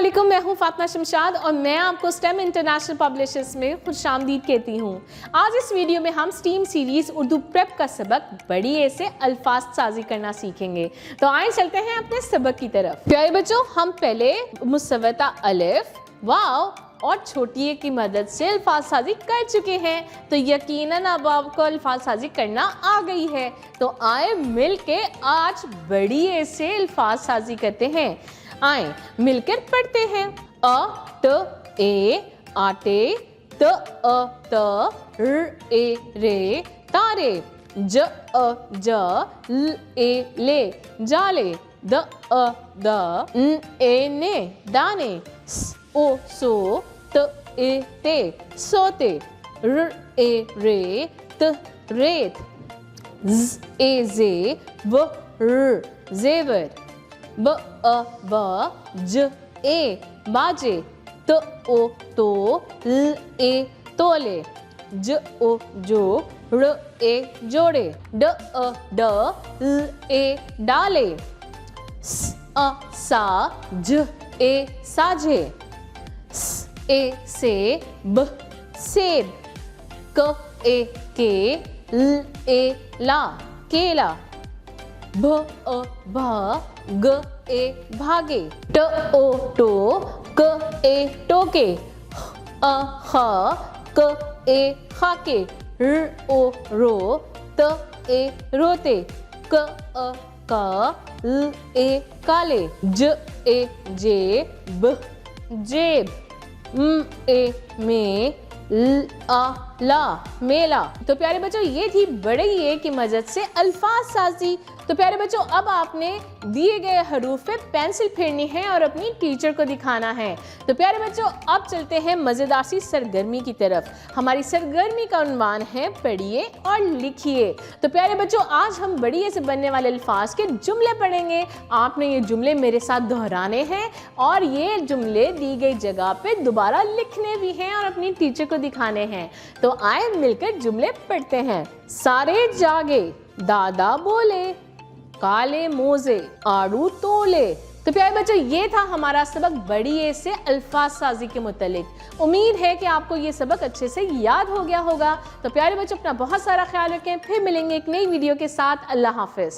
अस्सलामुअलैकुम, मैं हूं फातिमा शमशाद और मैं आपको स्टेम इंटरनेशनल पब्लिशर्स में खुशामदीद कहती हूं। आज इस वीडियो में हम स्टीम सीरीज़ उर्दू प्रेप का सबक बड़ी ए से अल्फाज साजी करना सीखेंगे। तो आइए चलते हैं अपने सबक की तरफ। प्यारे बच्चों, हम पहले मुसव्वता अलिफ, वाव और छोटी ए की मदद से अल्फाज साजी कर चुके हैं, तो यकीनन अब आपको अल्फाज साजी करना आ गई है। तो आए मिल के आज बड़ी ए से अल्फाज साजी करते हैं। आए मिलकर पढ़ते हैं। अ त ए आटे, त अ त र ए रे तारे, ज अ ज ल ए ले जाले, द अ द न ए ने दाने, स ओ सो त ए ते सोते, र ए रे त रेत, ज ए जे व र जेवर, ब अ ब ज ए बाजे, त ओ तो ल ए तोले, ज ओ जो र ए जोड़े, ड अ ड ल ए डाले, स अ सा ज ए साझे, स ए से ब सेब, क ए के ल ए ला केला, भ अ भ ग ए भागे, ट ओ टो क ए टोके, अ ख क ए खाके, र ओ रो त ए रोते, क अ क ल ए काले, ज ए जे ब जेब, म ए में ल आ ला मेला। तो प्यारे बच्चों, ये थी बड़े ए की मदद से अल्फाज साजी। तो प्यारे बच्चों, अब आपने दिए गए हरूफ पे पेंसिल फेरनी है और अपनी टीचर को दिखाना है। तो प्यारे बच्चों, अब चलते हैं मज़ेदार सी सरगर्मी की तरफ। हमारी सरगर्मी का उन्वान है पढ़िए और लिखिए। तो प्यारे बच्चों, आज हम बड़िए से बनने वाले अल्फाज के जुमले पढ़ेंगे। आपने ये जुमले मेरे साथ दोहराने हैं और ये जुमले दी गई जगह पे दोबारा लिखने भी हैं और अपनी टीचर को दिखाने हैं। तो आए मिलकर जुमले पढ़ते हैं। सारे जागे, दादा बोले, काले मोजे आड़ू तोले। तो प्यारे बच्चों, ये था हमारा सबक बड़ी ए से अल्फाज साजी के मुतालिक। उम्मीद है कि आपको ये सबक अच्छे से याद हो गया होगा। तो प्यारे बच्चों, अपना बहुत सारा ख्याल रखें। फिर मिलेंगे एक नई वीडियो के साथ। अल्लाह हाफिज।